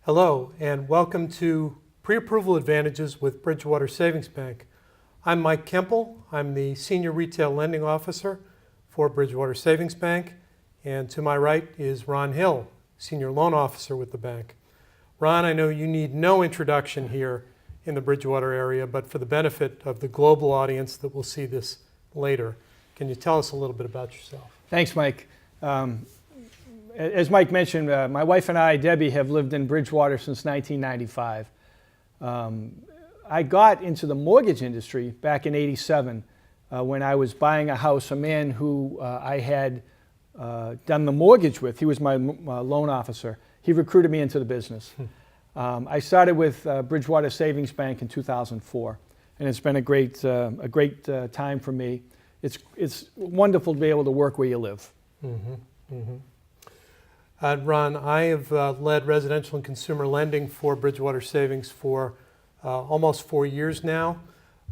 Hello, and welcome to Pre-Approval Advantages with Bridgewater Savings Bank. I'm Mike Kemple. I'm the Senior Retail Lending Officer for Bridgewater Savings Bank, and to my right is Ron Hill, Senior Loan Officer with the bank. Ron, I know you need no introduction here in the Bridgewater area, but for the benefit of the global audience that will see this later, can you tell us a little bit about yourself? Thanks, Mike. As Mike mentioned, my wife and I, Debbie, have lived in Bridgewater since 1995. I got into the mortgage industry back in '87 when I was buying a house. A man who I had done the mortgage with, he was my loan officer. He recruited me into the business. I started with Bridgewater Savings Bank in 2004, and it's been a great time for me. It's wonderful to be able to work where you live. Ron, I have led residential and consumer lending for Bridgewater Savings for almost 4 years now.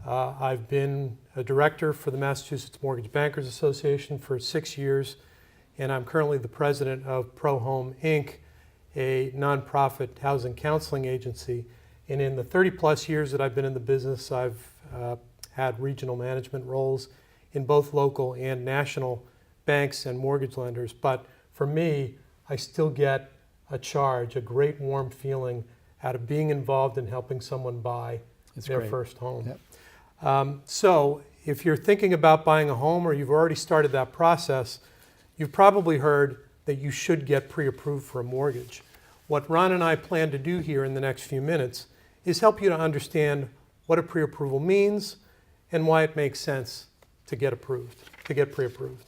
I've been a director for the Massachusetts Mortgage Bankers Association for 6 years, and I'm currently the president of Pro Home Inc., a nonprofit housing counseling agency. And in the 30-plus years that I've been in the business, I've had regional management roles in both local and national banks and mortgage lenders. But for me, I still get a charge, a great warm feeling out of being involved in helping someone buy their first home. Yep. So if you're thinking about buying a home or you've already started that process, you've probably heard that you should get pre-approved for a mortgage. What Ron and I plan to do here in the next few minutes is help you to understand what a pre-approval means and why it makes sense to get pre-approved.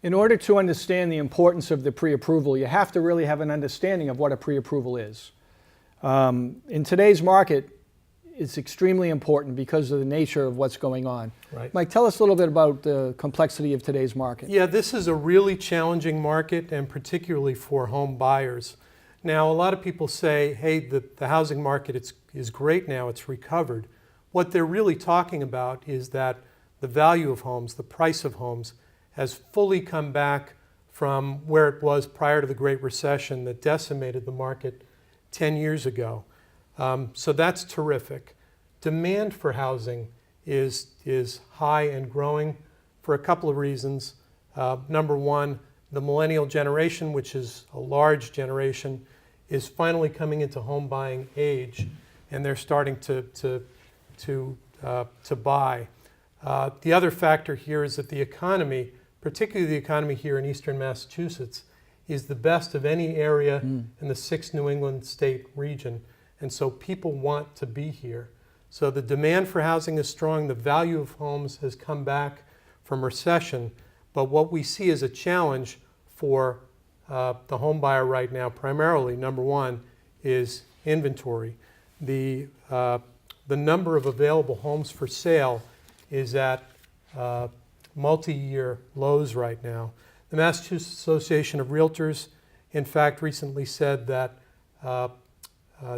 In order to understand the importance of the pre-approval, you have to really have an understanding of what a pre-approval is. In today's market, it's extremely important because of the nature of what's going on. Right. Mike, tell us a little bit about the complexity of today's market. Yeah, this is a really challenging market, and particularly for home buyers. Now, a lot of people say, hey, the housing market is great now, it's recovered. What they're really talking about is that the value of homes, the price of homes, has fully come back from where it was prior to the Great Recession that decimated the market 10 years ago. So that's terrific. Demand for housing is high and growing for a couple of reasons. Number one, the millennial generation, which is a large generation, is finally coming into home buying age, and they're starting to buy. The other factor here is that the economy, particularly the economy here in eastern Massachusetts, is the best of any area in the 6 New England state region. And so people want to be here. So the demand for housing is strong. The value of homes has come back from recession. But what we see as a challenge for the home buyer right now, primarily, number one, is inventory. The number of available homes for sale is at multi-year lows right now. The Massachusetts Association of Realtors, in fact, recently said that the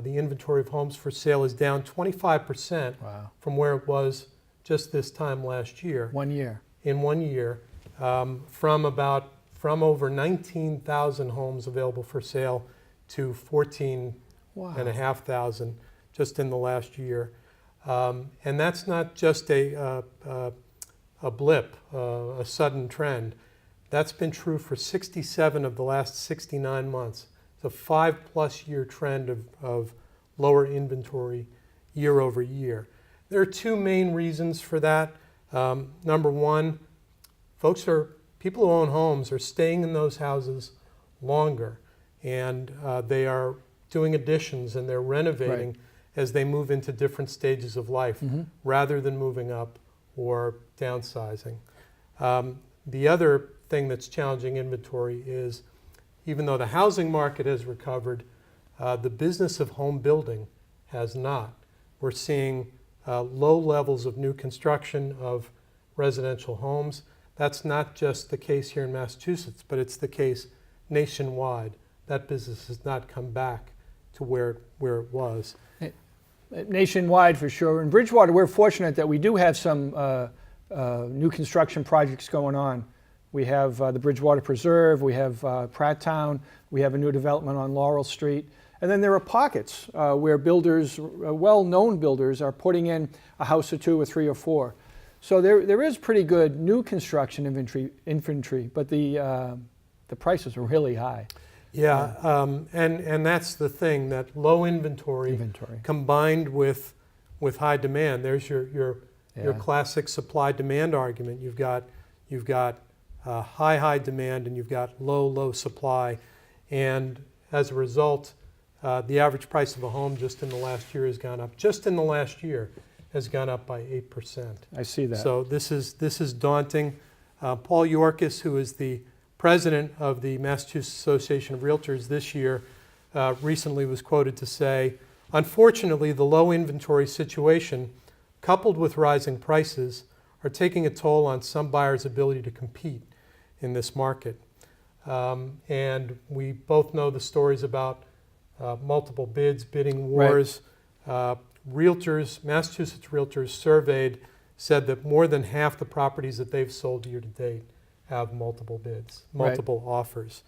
inventory of homes for sale is down 25% from where it was just this time last year. 1 year. In 1 year, from over 19,000 homes available for sale to 14,500 just in the last year. And that's not just a blip, a sudden trend. That's been true for 67 of the last 69 months. It's a 5+ year trend of lower inventory year over year. There are two main reasons for that. Number one, people who own homes are staying in those houses longer, and they are doing additions and they're renovating as they move into different stages of life rather than moving up or downsizing. The other thing that's challenging inventory is, even though the housing market has recovered, the business of home building has not. We're seeing low levels of new construction of residential homes. That's not just the case here in Massachusetts, but it's the case nationwide. That business has not come back to where it was. Nationwide, for sure. In Bridgewater, we're fortunate that we do have some new construction projects going on. We have the Bridgewater Preserve, we have Pratt Town, we have a new development on Laurel Street. And then there are pockets where builders, well-known builders, are putting in a house or two or three or four. So there is pretty good new construction inventory, but the prices are really high. Yeah, and that's the thing, that low inventory. Combined with high demand. There's your classic supply-demand argument. You've got high demand and you've got low supply, and as a result, the average price of a home just in the last year has gone up. Just in the last year, has gone up by 8%. I see that. So this is daunting. Paul Yorkis, who is the president of the Massachusetts Association of Realtors this year, recently was quoted to say, "Unfortunately, the low inventory situation, coupled with rising prices, are taking a toll on some buyers' ability to compete in this market." And we both know the stories about multiple bids, bidding wars. Right. Massachusetts realtors surveyed said that more than half the properties that they've sold year to date have multiple bids, multiple offers.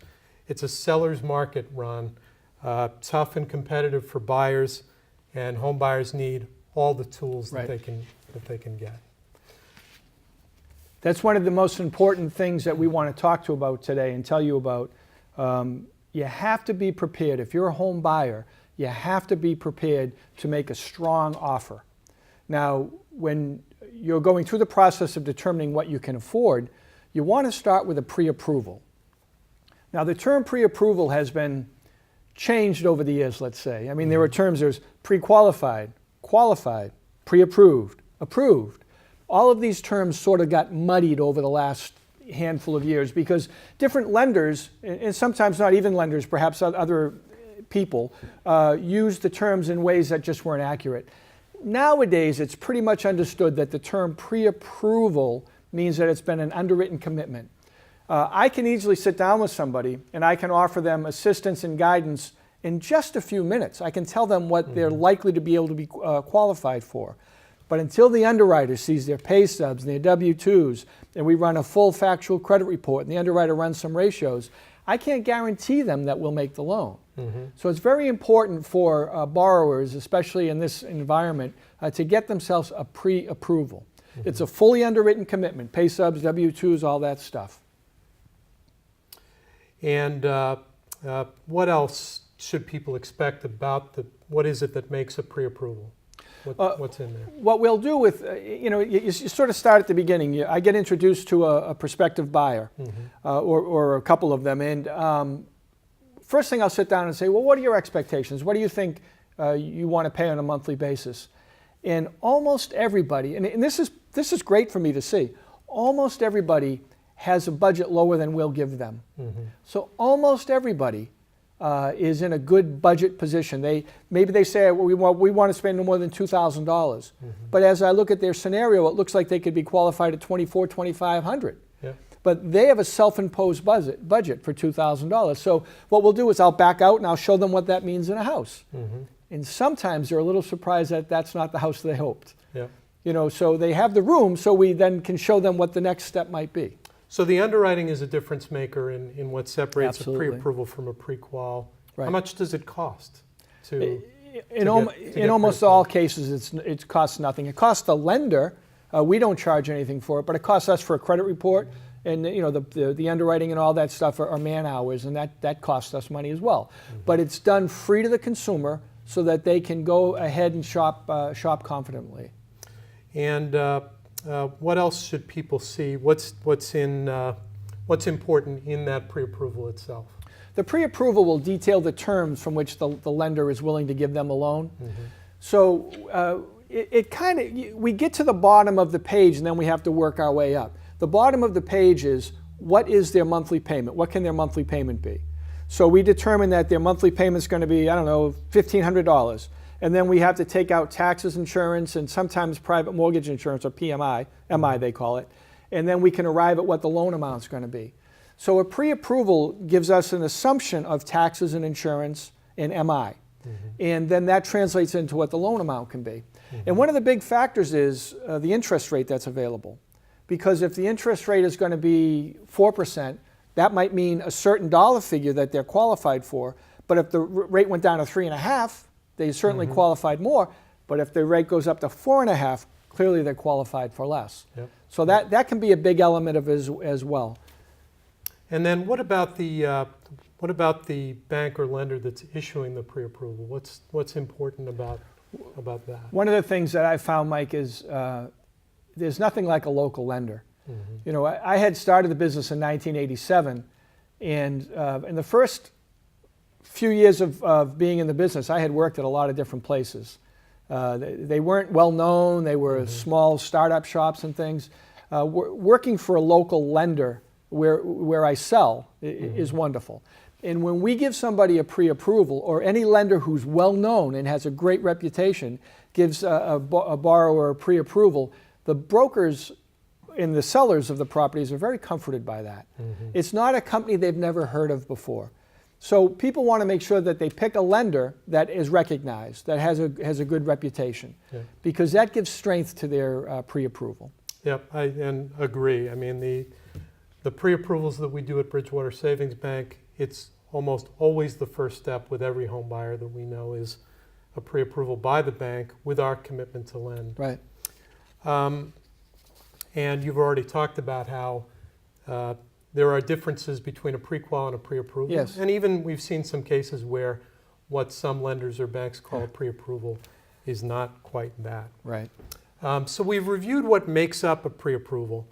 It's a seller's market, Ron. Tough and competitive for buyers, and home buyers need all the tools that they can get. That's one of the most important things that we want to talk to about today and tell you about. You have to be prepared. If you're a home buyer, you have to be prepared to make a strong offer. Now, when you're going through the process of determining what you can afford, you want to start with a pre-approval. Now, the term pre-approval has been changed over the years, let's say. I mean, there are terms, there's pre-qualified, qualified, pre-approved, approved. All of these terms sort of got muddied over the last handful of years because different lenders, and sometimes not even lenders, perhaps other people, use the terms in ways that just weren't accurate. Nowadays, it's pretty much understood that the term pre-approval means that it's been an underwritten commitment. I can easily sit down with somebody and I can offer them assistance and guidance in just a few minutes. I can tell them what they're likely to be able to be qualified for. But until the underwriter sees their pay stubs and their W-2s, and we run a full factual credit report and the underwriter runs some ratios, I can't guarantee them that we'll make the loan. So it's very important for borrowers, especially in this environment, to get themselves a pre-approval. It's a fully underwritten commitment, pay stubs, W-2s, all that stuff. And what else should people expect about what is it that makes a pre-approval? What's in there? What we'll do with, you sort of start at the beginning. I get introduced to a prospective buyer or a couple of them. And first thing I'll sit down and say, well, what are your expectations? What do you think you want to pay on a monthly basis? And almost everybody, and this is great for me to see, almost everybody has a budget lower than we'll give them. So almost everybody is in a good budget position. Maybe they say, well, we want to spend no more than $2,000. But as I look at their scenario, it looks like they could be qualified at $2,400, $2,500. But they have a self-imposed budget for $2,000. So what we'll do is I'll back out and I'll show them what that means in a house. And sometimes they're a little surprised that that's not the house they hoped. So they have the room, so we then can show them what the next step might be. So the underwriting is a difference maker in what separates a pre-approval from a pre-qual. How much does it cost in almost all cases, it costs nothing. It costs the lender. We don't charge anything for it, but it costs us for a credit report. And the underwriting and all that stuff are man hours, and that costs us money as well. But it's done free to the consumer so that they can go ahead and shop confidently. And what else should people see? What's important in that pre-approval itself? The pre-approval will detail the terms from which the lender is willing to give them a loan. So we get to the bottom of the page and then we have to work our way up. The bottom of the page is, what is their monthly payment? What can their monthly payment be? So we determine that their monthly payment is going to be, $1,500. And then we have to take out taxes, insurance, and sometimes private mortgage insurance, or PMI, MI they call it. And then we can arrive at what the loan amount is going to be. So a pre-approval gives us an assumption of taxes and insurance and MI. And then that translates into what the loan amount can be. And one of the big factors is the interest rate that's available. Because if the interest rate is going to be 4%, that might mean a certain dollar figure that they're qualified for, But if the rate went down to 3.5, they certainly qualified more. But if the rate goes up to 4.5, clearly they're qualified for less. Yep. So that can be a big element of as well. And then what about the bank or lender that's issuing the pre-approval? What's important about that? One of the things that I found, Mike, is there's nothing like a local lender. You know, I had started the business in 1987, and in the first few years of being in the business, I had worked at a lot of different places. They weren't well known. They were small startup shops and things. Working for a local lender where I sell is wonderful. And when we give somebody a pre-approval, or any lender who's well known and has a great reputation gives a borrower a pre-approval, the brokers and the sellers of the properties are very comforted by that. It's not a company they've never heard of before. So people want to make sure that they pick a lender that is recognized, that has a good reputation, because that gives strength to their pre-approval. Yep, I agree. I mean, the pre-approvals that we do at Bridgewater Savings Bank, it's almost always the first step with every home buyer that we know is a pre-approval by the bank with our commitment to lend. Right. And you've already talked about how there are differences between a pre-qual and a pre-approval. Yes. And even we've seen some cases where what some lenders or banks call a pre-approval is not quite that. Right. So we've reviewed what makes up a pre-approval.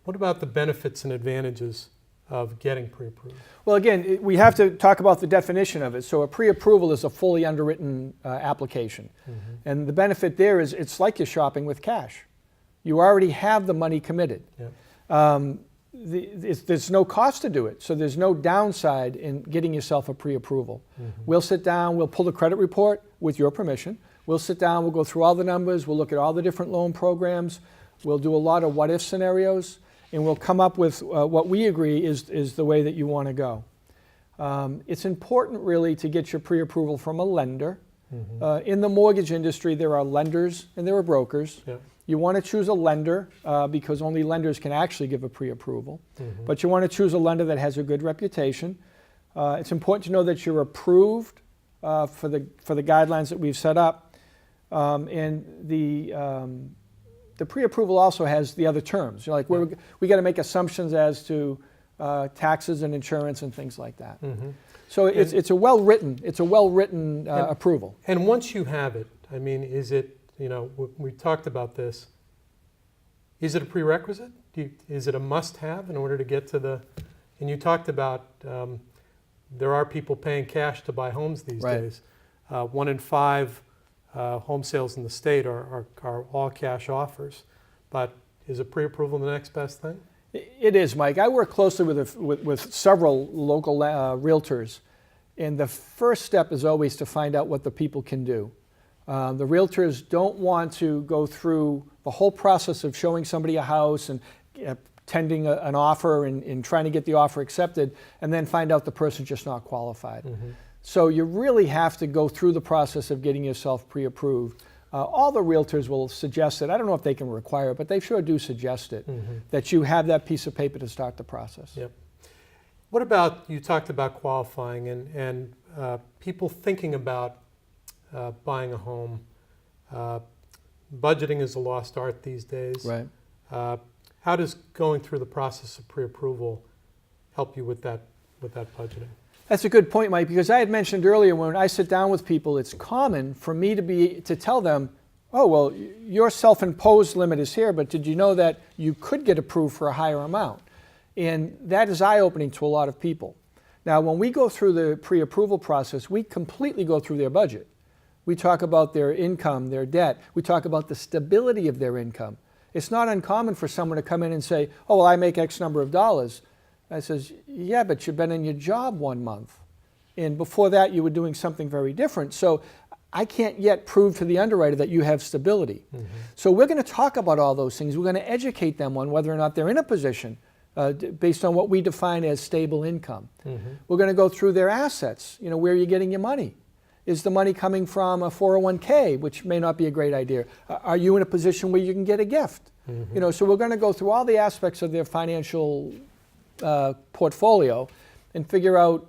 What about the benefits and advantages of getting pre-approved? Well, again, we have to talk about the definition of it. So a pre-approval is a fully underwritten application. And the benefit there is it's like you're shopping with cash. You already have the money committed. Yep. There's no cost to do it, so there's no downside in getting yourself a pre-approval. We'll sit down, we'll pull the credit report with your permission. We'll sit down, we'll go through all the numbers, we'll look at all the different loan programs, we'll do a lot of what-if scenarios, and we'll come up with what we agree is the way that you want to go. It's important really to get your pre-approval from a lender. In the mortgage industry, there are lenders and there are brokers. Yep. You want to choose a lender because only lenders can actually give a pre-approval. But you want to choose a lender that has a good reputation. It's important to know that you're approved for the guidelines that we've set up. And the pre-approval also has the other terms. Like we got to make assumptions as to taxes and insurance and things like that. So it's a well-written approval. And once you have it, I mean, is it, you know, we talked about this. Is it a prerequisite? Is it a must-have in order to get to the? And you talked about there are people paying cash to buy homes these days. 1 in 5 home sales in the state are all cash offers. But is a pre-approval the next best thing? It is, Mike. I work closely with several local realtors, and the first step is always to find out what the people can do. The realtors don't want to go through the whole process of showing somebody a house and tending an offer and trying to get the offer accepted and then find out the person's just not qualified. So you really have to go through the process of getting yourself pre-approved. All the realtors will suggest it. I don't know if they can require it, but they sure do suggest it, that you have that piece of paper to start the process. Yep. What about, you talked about qualifying and people thinking about buying a home. Budgeting is a lost art these days. Right. How does going through the process of pre-approval help you with that budgeting? That's a good point, Mike, because I had mentioned earlier when I sit down with people, it's common for me to tell them, oh, well, your self-imposed limit is here, but did you know that you could get approved for a higher amount? And that is eye-opening to a lot of people. Now, when we go through the pre-approval process, we completely go through their budget. We talk about their income, their debt. We talk about the stability of their income. It's not uncommon for someone to come in and say, oh, well, I make X number of dollars. I says, yeah, but you've been in your job 1 month. And before that, you were doing something very different. So I can't yet prove to the underwriter that you have stability. So we're going to talk about all those things. We're going to educate them on whether or not they're in a position based on what we define as stable income. We're going to go through their assets. You know, where are you getting your money? Is the money coming from a 401k, which may not be a great idea? Are you in a position where you can get a gift? You know, so we're going to go through all the aspects of their financial portfolio and figure out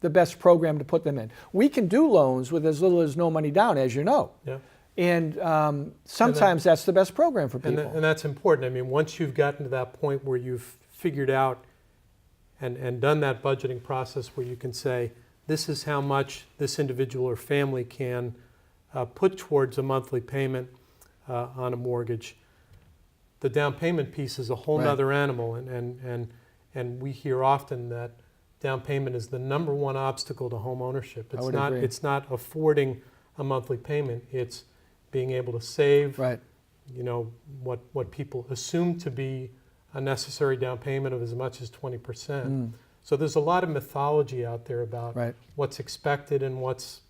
the best program to put them in. We can do loans with as little as no money down, as you know. Yeah. And sometimes that's the best program for people. And that's important. I mean, once you've gotten to that point where you've figured out and done that budgeting process where you can say, this is how much this individual or family can put towards a monthly payment on a mortgage, the down payment piece is a whole nother animal. And we hear often that down payment is the number one obstacle to home ownership. It's not affording a monthly payment. It's being able to save, you know, what people assume to be a necessary down payment of as much as 20%. So there's a lot of mythology out there about what's expected and what's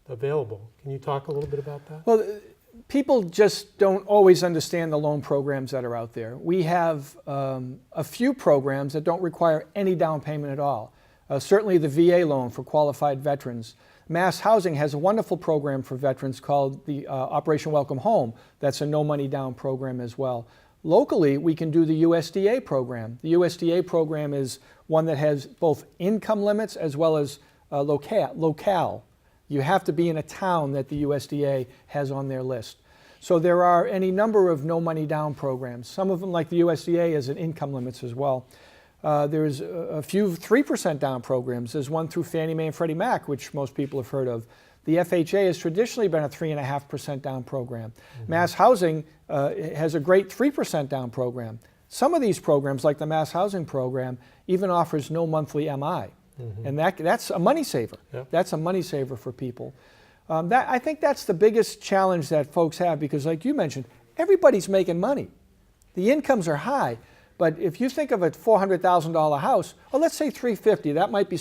available. Can you talk a little bit about that? Well, people just don't always understand the loan programs that are out there. We have a few programs that don't require any down payment at all. Certainly the VA loan for qualified veterans. Mass Housing has a wonderful program for veterans called the Operation Welcome Home. That's a no money down program as well. Locally, we can do the USDA program. The USDA program is one that has both income limits as well as locale. You have to be in a town that the USDA has on their list. So there are any number of no money down programs. Some of them, like the USDA, has an income limits as well. There's a few 3% down programs. There's one through Fannie Mae and Freddie Mac, which most people have heard of. The FHA has traditionally been a 3.5% down program. Mass Housing has a great 3% down program. Some of these programs, like the Mass Housing program, even offers no monthly MI. And that's a money saver. That's a money saver for people. I think that's the biggest challenge that folks have because, like you mentioned, everybody's making money. The incomes are high. But if you think of a $400,000 house, well, let's say $350,000, that might be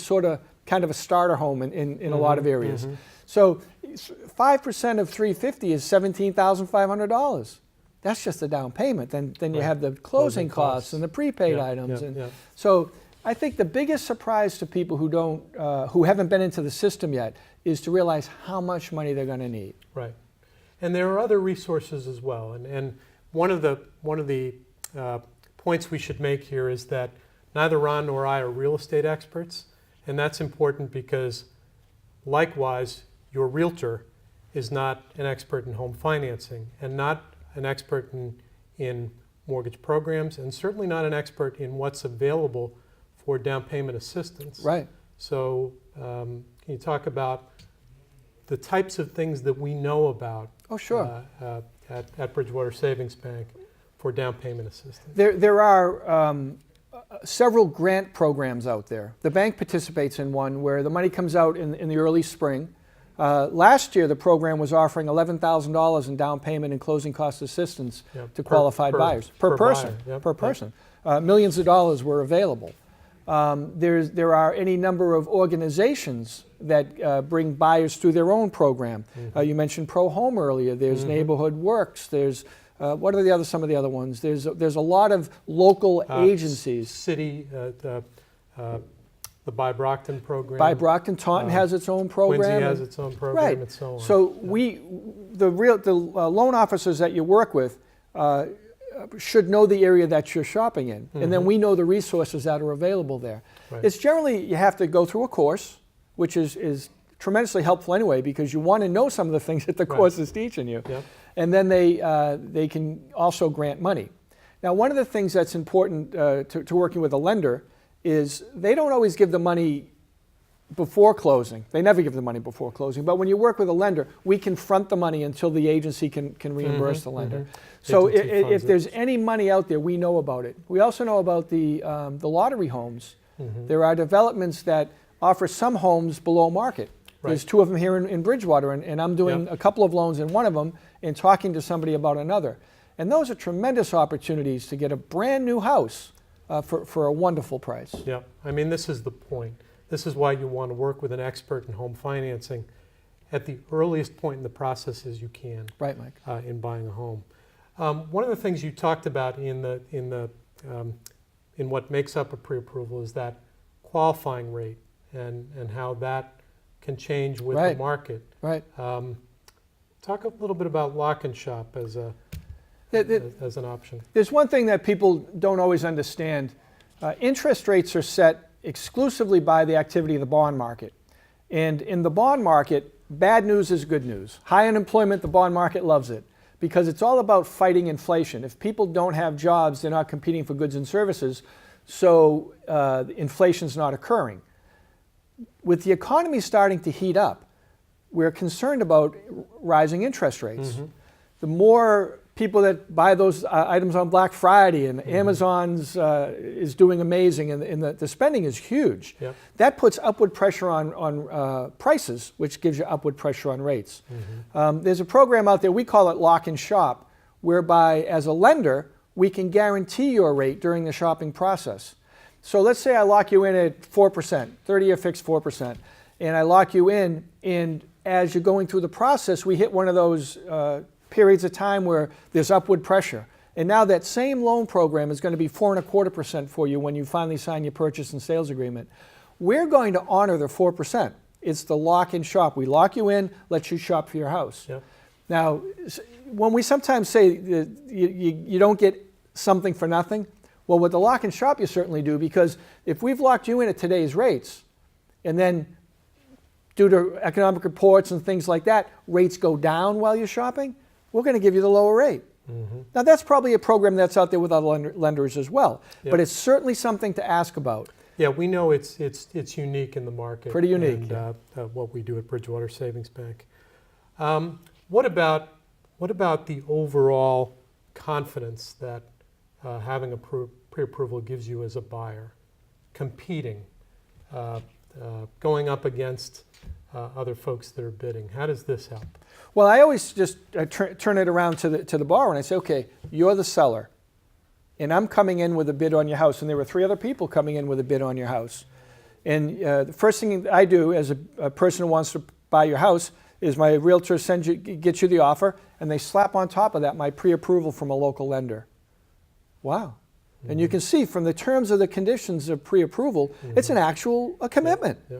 kind of a starter home in a lot of areas. So 5% of $350,000 is $17,500. That's just the down payment. Then you have the closing costs and the prepaid items. So I think the biggest surprise to people who haven't been into the system yet is to realize how much money they're going to need. Right, and there are other resources as well. And one of the points we should make here is that neither Ron nor I are real estate experts, and that's important because likewise, your realtor is not an expert in home financing and not an expert in mortgage programs and certainly not an expert in what's available for down payment assistance. Right. So can you talk about the types of things that we know about at Bridgewater Savings Bank for down payment assistance? There are several grant programs out there. The bank participates in one where the money comes out in the early spring. Last year, the program was offering $11,000 in down payment and closing cost assistance to qualified buyers per person. Millions of dollars were available. There are any number of organizations that bring buyers through their own program. You mentioned Pro Home earlier. There's Neighborhood Works. There's what are some of the other ones? There's a lot of local agencies. City, the Buy Brockton program. Buy Brockton, Taunton has its own program. Quincy has its own program, and so on. So the loan officers that you work with should know the area that you're shopping in, and then we know the resources that are available there. It's generally you have to go through a course, which is tremendously helpful anyway because you want to know some of the things that the course is teaching you, and then they can also grant money. Now, one of the things that's important to working with a lender is they don't always give the money before closing. They never give the money before closing. But when you work with a lender, we can front the money until the agency can reimburse the lender. So if there's any money out there, we know about it. We also know about the lottery homes. There are developments that offer some homes below market. There's two of them here in Bridgewater, and I'm doing a couple of loans in one of them and talking to somebody about another. And those are tremendous opportunities to get a brand new house for a wonderful price. Yeah, I mean, this is the point. This is why you want to work with an expert in home financing at the earliest point in the process as you can. Right, Mike. In buying a home. One of the things you talked about in what makes up a pre-approval is that qualifying rate and how that can change with the market. Right. Talk a little bit about lock and shop as an option. There's one thing that people don't always understand. Interest rates are set exclusively by the activity of the bond market. And in the bond market, bad news is good news. High unemployment, the bond market loves it because it's all about fighting inflation. If people don't have jobs, they're not competing for goods and services, so inflation's not occurring. With the economy starting to heat up, we're concerned about rising interest rates. Mm-hmm. The more people that buy those items on Black Friday, and Amazon's is doing amazing, and the spending is huge. Yep. That puts upward pressure on prices, which gives you upward pressure on rates. Mm-hmm. There's a program out there, we call it Lock and Shop, whereby as a lender, we can guarantee your rate during the shopping process. So let's say I lock you in at 4%, 30-year fixed 4%, and I lock you in, and as you're going through the process, we hit one of those periods of time where there's upward pressure. And now that same loan program is going to be 4.25% for you when you finally sign your purchase and sales agreement. We're going to honor the 4%. It's the lock and shop. We lock you in, let you shop for your house. Yep. Now, when we sometimes say that you don't get something for nothing, well, with the lock and shop you certainly do, because if we've locked you in at today's rates, and then due to economic reports and things like that, rates go down while you're shopping, we're going to give you the lower rate. Mm-hmm. Now, that's probably a program that's out there with other lenders as well, Yep. but it's certainly something to ask about. Yeah, we know it's unique in the market. Pretty unique, And what we do at Bridgewater Savings Bank. What about the overall confidence that having a pre-approval gives you as a buyer, competing, going up against other folks that are bidding? How does this help? Well, I always just turn it around to the borrower and I say, okay, you're the seller, and I'm coming in with a bid on your house, and there were 3 other people coming in with a bid on your house. And the first thing I do as a person who wants to buy your house is my realtor gets you the offer, and they slap on top of that my pre-approval from a local lender. Wow. Mm-hmm. And you can see from the terms of the conditions of pre-approval, mm-hmm. it's an actual commitment. Yeah.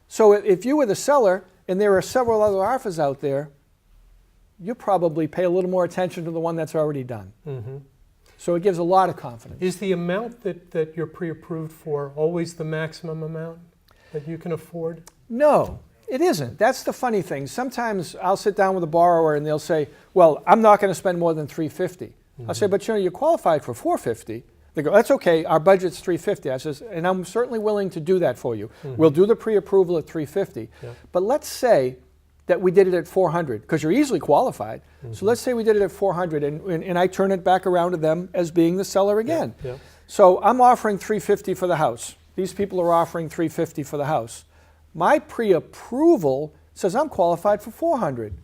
So if you were the seller and there are several other offers out there, you'll probably pay a little more attention to the one that's already done. Mm-hmm. So it gives a lot of confidence. Is the amount that you're pre-approved for always the maximum amount that you can afford? No, it isn't. That's the funny thing. Sometimes I'll sit down with a borrower and they'll say, well, I'm not going to spend more than $350. Mm-hmm. I'll say, but you're qualified for $450. They go, that's okay, our budget's $350. I says, and I'm certainly willing to do that for you. Mm-hmm. We'll do the pre-approval at $350. Yeah. But let's say that we did it at $400, because you're easily qualified. Mm-hmm. So let's say we did it at $400, and I turn it back around to them as being the seller again. Yeah. Yeah. So I'm offering $350 for the house. These people are offering $350 for the house. My pre-approval says I'm qualified for $400.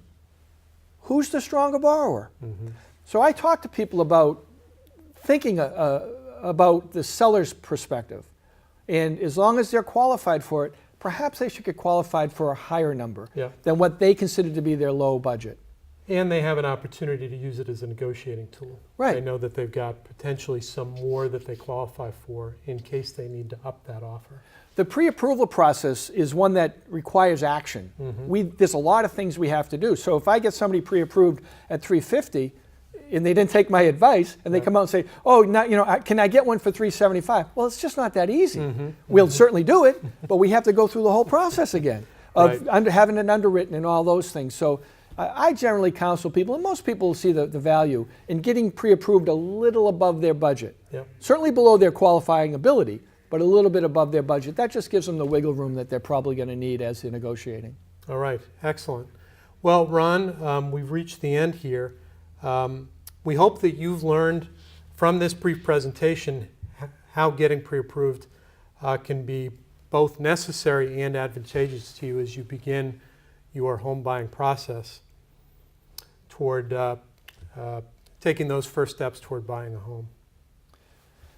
Who's the stronger borrower? Mm-hmm. So I talk to people about thinking about the seller's perspective. And as long as they're qualified for it, perhaps they should get qualified for a higher number than what they consider to be their low budget. And they have an opportunity to use it as a negotiating tool. Right. They know that they've got potentially some more that they qualify for in case they need to up that offer. The pre-approval process is one that requires action. Mm-hmm. There's a lot of things we have to do. So if I get somebody pre-approved at $350, and they didn't take my advice, and they come out and say, oh, now, can I get one for $375? Well, it's just not that easy. Mm-hmm. We'll certainly do it, but we have to go through the whole process again of having it underwritten and all those things. So I generally counsel people, and most people will see the value in getting pre-approved a little above their budget. Yep. Certainly below their qualifying ability, but a little bit above their budget. That just gives them the wiggle room that they're probably going to need as they're negotiating. All right, excellent. Well, Ron, we've reached the end here. We hope that you've learned from this brief presentation how getting pre-approved can be both necessary and advantageous to you as you begin your home buying process toward taking those first steps toward buying a home.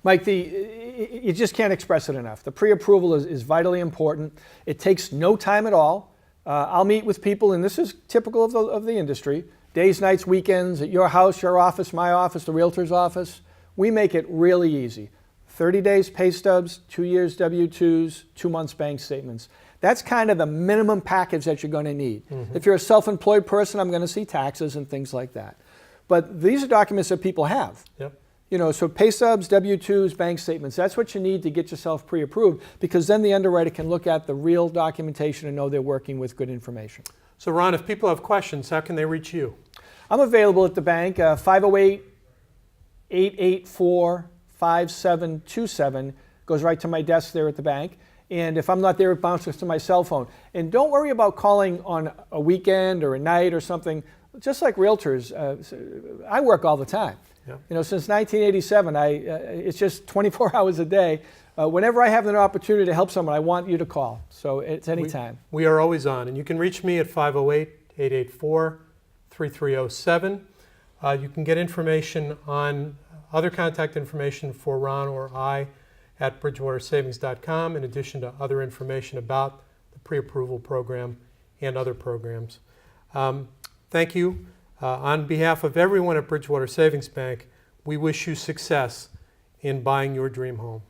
Mike, you just can't express it enough. The pre-approval is vitally important. It takes no time at all. I'll meet with people, and this is typical of the industry, days, nights, weekends, at your house, your office, my office, the realtor's office. We make it really easy. 30 days pay stubs, 2 years W-2s, 2 months bank statements. That's kind of the minimum package that you're going to need. Mm-hmm. If you're a self-employed person, I'm going to see taxes and things like that. But these are documents that people have. Yep. So pay stubs, W-2s, bank statements, that's what you need to get yourself pre-approved, because then the underwriter can look at the real documentation and know they're working with good information. So Ron, if people have questions, how can they reach you? I'm available at the bank, 508-884-5727, goes right to my desk there at the bank. And if I'm not there, it bounces to my cell phone. And don't worry about calling on a weekend or a night or something. Just like realtors, I work all the time. Yeah. Since 1987, it's just 24 hours a day. Whenever I have an opportunity to help someone, I want you to call. So it's any time. We are always on. And you can reach me at 508-884-3307. You can get information on other contact information for Ron or I at bridgewatersavings.com, in addition to other information about the pre-approval program and other programs. Thank you. On behalf of everyone at Bridgewater Savings Bank, we wish you success in buying your dream home.